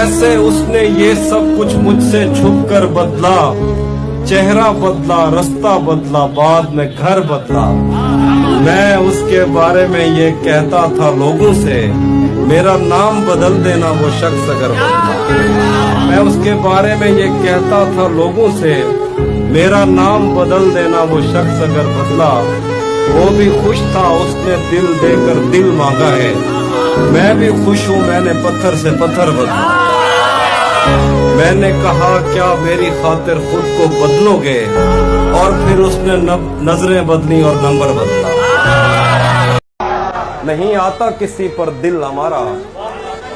कैसे उसने ये सब कुछ मुझसे छुप कर बदला, चेहरा बदला, रास्ता बदला, बाद में घर बदला। मैं उसके बारे में ये कहता था लोगों से, मेरा नाम बदल देना वो शख्स अगर बदला। मैं उसके बारे में ये कहता था लोगों से, मेरा नाम बदल देना वो शख्स अगर बदला। वो भी खुश था, उसने दिल देकर दिल मांगा है। मैं भी खुश हूँ, मैंने पत्थर से पत्थर बदला। मैंने कहा क्या मेरी खातिर खुद को बदलोगे, और फिर उसने नजरें बदली और नंबर बदला। नहीं आता किसी पर दिल हमारा,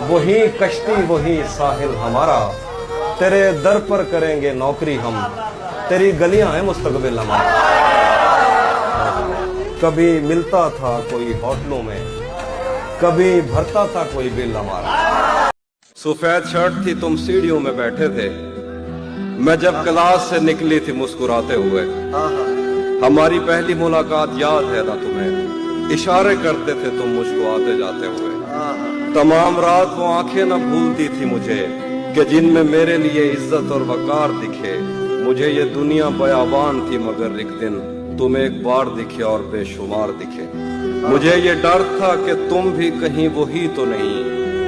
वही कश्ती वही साहिल हमारा। तेरे दर पर करेंगे नौकरी हम, तेरी गलियां हैं मुस्तकबिल हमारा। कभी मिलता था कोई होटलों में, कभी भरता था कोई बिल हमारा। सफेद शर्ट थी, तुम सीढ़ियों में बैठे थे, मैं जब क्लास से निकली थी मुस्कुराते हुए। हमारी पहली मुलाकात याद है ना तुम्हें, इशारे करते थे तुम मुझको आते जाते हुए। तमाम रात वो आंखें न भूलती थी मुझे, कि जिनमें मेरे लिए इज्जत और वकार दिखे। मुझे ये दुनिया बयाबान थी मगर एक दिन तुम एक बार दिखे और बेशुमार दिखे। मुझे ये डर था कि तुम भी कहीं वही तो नहीं,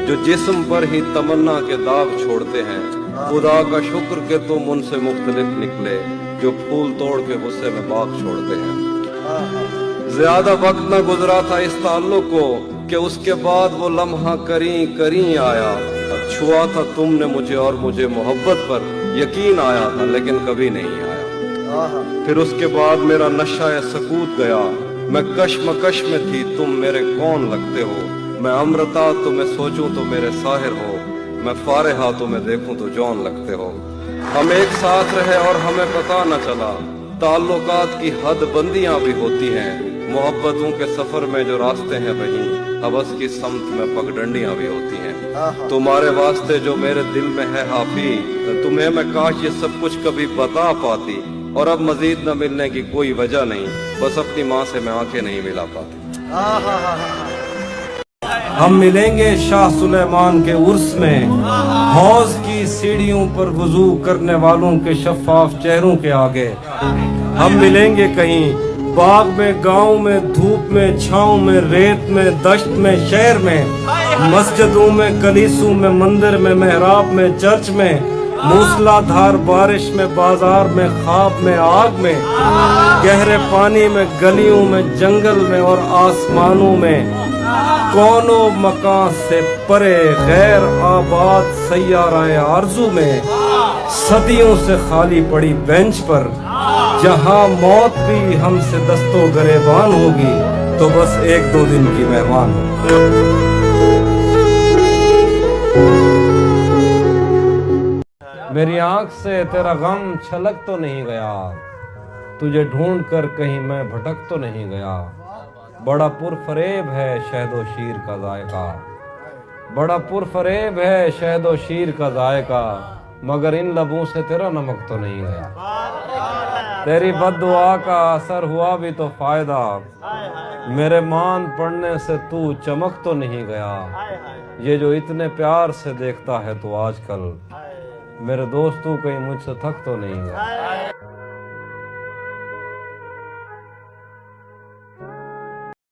जो जिस्म पर ही तमन्ना के दाग छोड़ते हैं। खुदा का शुक्र कि तुम उनसे मुख्तलिफ निकले, जो फूल तोड़ के गुस्से में बाग छोड़ते हैं। ज्यादा वक्त न गुजरा था इस ताल्लुक को, कि उसके बाद वो लम्हा करीं करीं आया। छुआ था तुमने मुझे और मुझे मोहब्बत पर यकीन आया था, लेकिन कभी नहीं आया। फिर उसके बाद मेरा नशा सकूत गया, मैं कश्मकश में थी, तुम मेरे कौन लगते हो। मैं अमृता तो मैं सोचूं तो मेरे साहिर हो, मैं फारिहा तो मैं देखूं तो जौन लगते हो। हम एक साथ रहे और हमें पता न चला, ताल्लुकात की हद बंदियां भी होती हैं। मोहब्बतों के सफर में जो रास्ते हैं वहीं हवस की समत में पगडंडियां भी होती हैं। तुम्हारे वास्ते जो मेरे दिल में है हाफी, तुम्हें मैं काश ये सब कुछ कभी बता पाती। और अब मजीद न मिलने की कोई वजह नहीं, बस अपनी माँ से मैं आंखें नहीं मिला पाती। हम मिलेंगे शाह सुलेमान के उर्स में, हौज की सीढ़ियों पर वुजू करने वालों के शफाफ चेहरों के आगे। हम मिलेंगे कहीं बाग में, गांव में, धूप में, छांव में, रेत में, दश्त में, शहर में, मस्जिदों में, कलीसों में, मंदिर में, मेहराब में, चर्च में, मूसलाधार बारिश में, बाजार में, ख्वाब में, आग में, गहरे पानी में, गलियों में, जंगल में और आसमानों में। कौनों मकान से परे गैर आबाद सैयाराए आरज़ू में, सदियों से खाली पड़ी बेंच पर, जहां मौत भी हमसे दस्तो गरेबान होगी, तो बस एक दो दिन की मेहमान होगी। मेरी आंख से तेरा गम छलक तो नहीं गया, तुझे ढूंढ कर कहीं मैं भटक तो नहीं गया। बड़ा पुरफरेब है शहदो शीर का जायका, बड़ा पुरफरेब है शहदो शीर का जायका, मगर इन लबों से तेरा नमक तो नहीं गया। तेरी बद्दुआ का असर हुआ भी तो फायदा, मेरे मान पड़ने से तू चमक तो नहीं गया। ये जो इतने प्यार से देखता है तो आजकल, मेरे दोस्तों कहीं मुझसे थक तो नहीं गया।